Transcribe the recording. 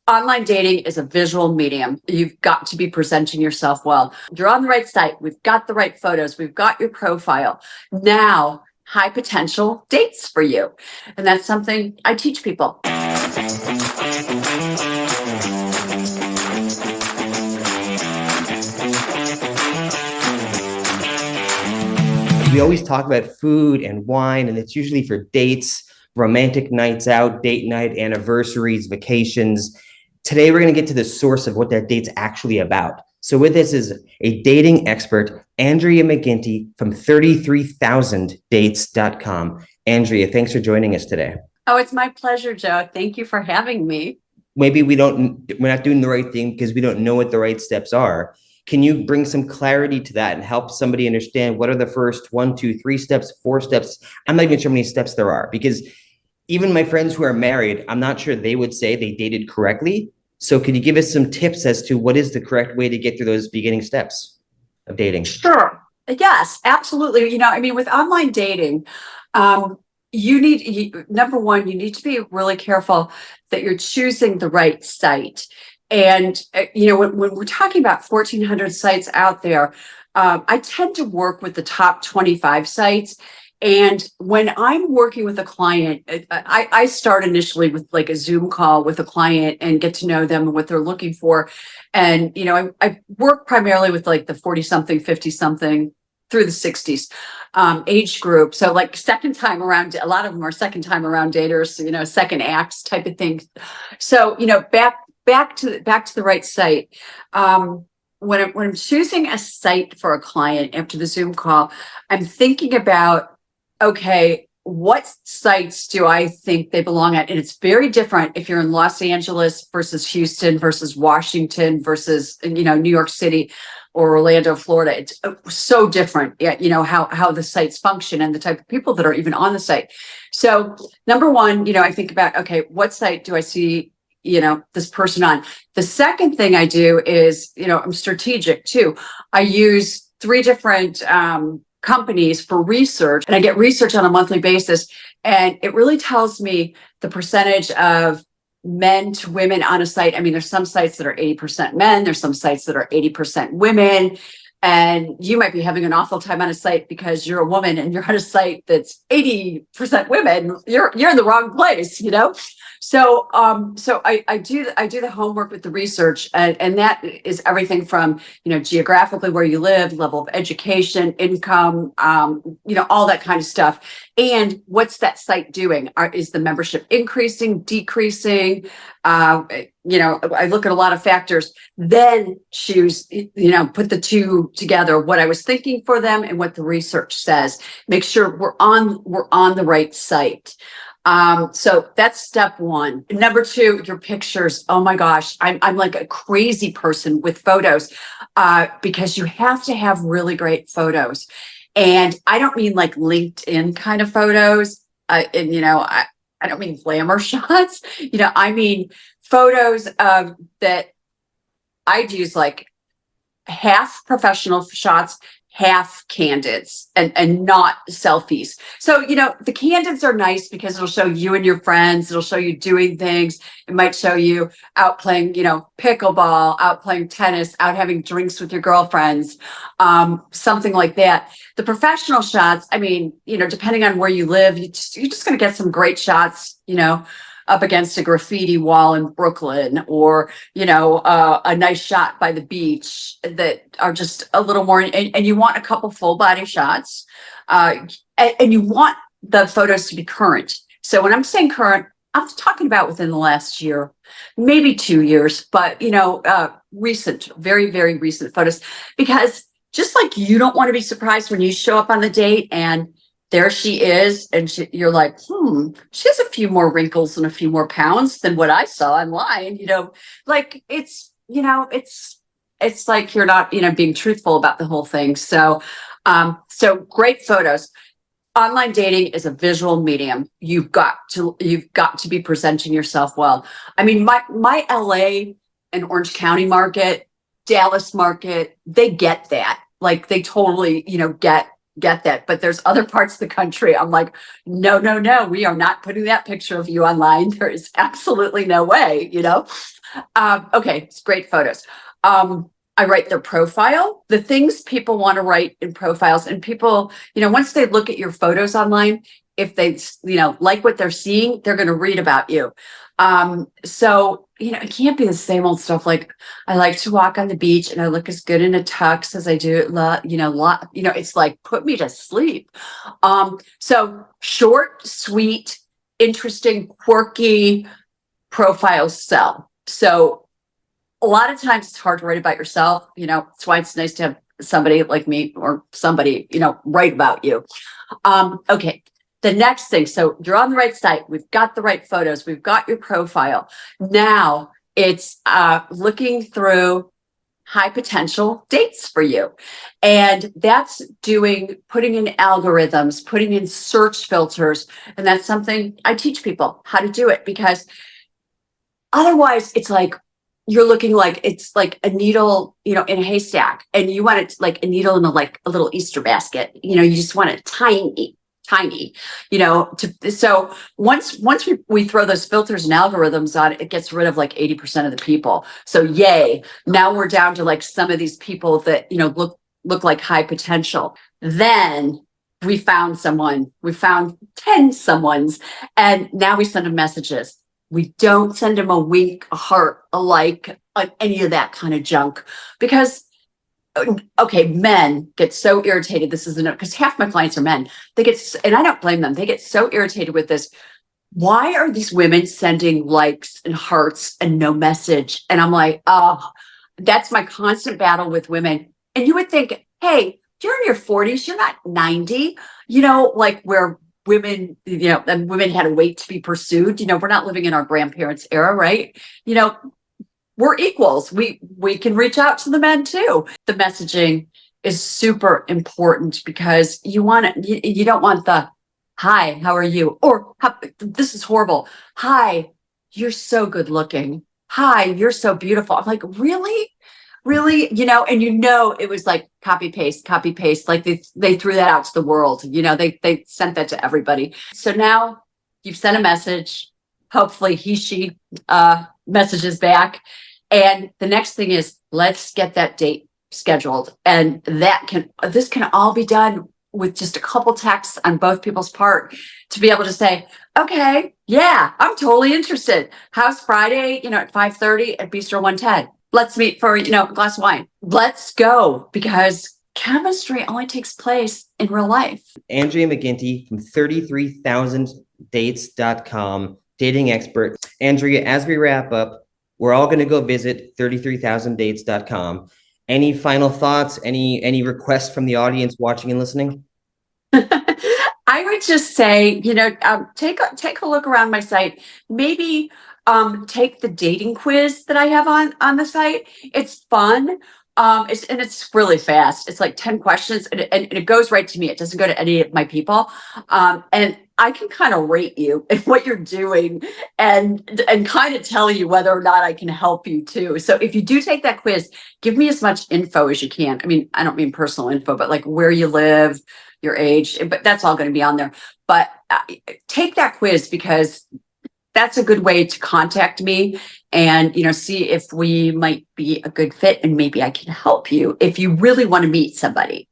Online dating is a visual medium. You've got to be presenting yourself well. You're on the right site. We've got the right photos. We've got your profile. Now, high potential dates for you. And that's something I teach people. We always talk about food and wine, and it's usually for dates, romantic nights out, date night, anniversaries, vacations. Today, we're going to get to the source of what that date's actually about. So with us is a dating expert, Andrea McGinty from 33,000dates.com. Andrea, thanks for joining us today. Oh, it's my pleasure, Joe. Thank you for having me. Maybe we're not doing the right thing because we don't know what the right steps are. Can you bring some clarity to that and help somebody understand what are the first 1, 2, 3 steps, 4 steps? I'm not even sure how many steps there are, because even my friends who are married, I'm not sure they would say they dated correctly. So could you give us some tips as to what is the correct way to get through those beginning steps of dating? Sure. Yes, absolutely. With online dating, number one, you need to be really careful that you're choosing the right site. And, when we're talking about 1,400 sites out there, I tend to work with the top 25 sites. And when I'm working with a client, I start initially with like a Zoom call with a client and get to know them and what they're looking for. And, I work primarily with like the 40-something, 50-something through the 60s age group. So like second time around, a lot of them are second time around daters, second acts type of thing. So, back to the right site. When I'm choosing a site for a client after the Zoom call, I'm thinking about, okay, what sites do I think they belong at? And it's very different if you're in Los Angeles versus Houston versus Washington versus, New York City or Orlando, Florida. It's so different, how the sites function and the type of people that are even on the site. So number one, I think about, okay, what site do I see this person on? The second thing I do is, I'm strategic too. I use 3 different companies for research, and I get research on a monthly basis. And it really tells me the percentage of men to women on a site. There's some sites that are 80% men. There's some sites that are 80% women. And you might be having an awful time on a site because you're a woman and you're on a site that's 80% women. You're in the wrong place, So I do the homework with the research, and that is everything from geographically where you live, level of education, income, all that kind of stuff. And what's that site doing? Is the membership increasing, decreasing? I look at a lot of factors, then choose, put the two together, what I was thinking for them and what the research says. Make sure we're on the right site. So that's step one. Number 2, your pictures. Oh my gosh, I'm like a crazy person with photos, because you have to have really great photos. And I don't mean like LinkedIn kind of photos. I don't mean glamour shots. I mean photos that I'd use like half professional shots, half candids, and not selfies. So, the candids are nice because it'll show you and your friends. It'll show you doing things. It might show you out playing, pickleball, out playing tennis, out having drinks with your girlfriends, something like that. The professional shots, depending on where you live, you're just going to get some great shots, up against a graffiti wall in Brooklyn, or, a nice shot by the beach that are just a little more, and you want a couple full body shots, and you want the photos to be current. So when I'm saying current, I'm talking about within the last year, maybe 2 years, but, recent, very, very recent photos, because just like you don't want to be surprised when you show up on the date and there she is, and you're like, she has a few more wrinkles and a few more pounds than what I saw online. Like it's like you're not, being truthful about the whole thing. So, great photos. Online dating is a visual medium. You've got to be presenting yourself well. My LA and Orange County market, Dallas market, they get that. Like they totally, get that. But there's other parts of the country, I'm like, no, we are not putting that picture of you online. There is absolutely no way, Okay, it's great photos. I write their profile, the things people want to write in profiles, and people, once they look at your photos online, if they, like what they're seeing, they're going to read about you. So, it can't be the same old stuff. Like, I like to walk on the beach and I look as good in a tux as I do, it's like, put me to sleep. So short, sweet, interesting, quirky profiles sell. So a lot of times it's hard to write about yourself. That's why it's nice to have somebody like me or somebody, write about you. Okay. The next thing, so you're on the right site. We've got the right photos. We've got your profile. Now it's looking through high potential dates for you. And that's putting in algorithms, putting in search filters. And that's something I teach people how to do it, because otherwise it's like, you're looking like it's like a needle, in a haystack, and you want it like a needle in a little Easter basket. You just want it tiny, so once we throw those filters and algorithms on, it gets rid of like 80% of the people. So yay, now we're down to like some of these people that, look like high potential. Then we found 10 someones, and now we send them messages. We don't send them a wink, a heart, a like any of that kind of junk, because okay, men get so irritated. This is because half my clients are men. And I don't blame them. They get so irritated with this. Why are these women sending likes and hearts and no message? And I'm like, oh, that's my constant battle with women. And you would think, hey, you're in your 40s, you're not 90, like where women, and women had to wait to be pursued. We're not living in our grandparents' era, right? We're equals. We can reach out to the men too. The messaging is super important, because you don't want the, hi, how are you? Or this is horrible. Hi, you're so good looking. Hi, you're so beautiful. I'm like, really? Really? And it was like copy paste. Like they threw that out to the world. They sent that to everybody. So now you've sent a message. Hopefully she messages back. And the next thing is, let's get that date scheduled. And this can all be done with just a couple texts on both people's part, to be able to say, okay, yeah, I'm totally interested. How's Friday, at 5:30 at Bistro 110? Let's meet for, a glass of wine. Let's go, because chemistry only takes place in real life. Andrea McGinty from 33,000dates.com, dating expert. Andrea, as we wrap up, we're all going to go visit 33,000dates.com. Any final thoughts? Any requests from the audience watching and listening? I would just say, take a look around my site. Maybe take the dating quiz that I have on the site. It's fun. It's really fast. It's like 10 questions, and it goes right to me. It doesn't go to any of my people. And I can kind of rate you and what you're doing, and kind of tell you whether or not I can help you too. So if you do take that quiz, give me as much info as you can. I mean, I don't mean personal info, but like where you live, your age, but that's all going to be on there. But take that quiz, because that's a good way to contact me and, see if we might be a good fit, and maybe I can help you if you really want to meet somebody.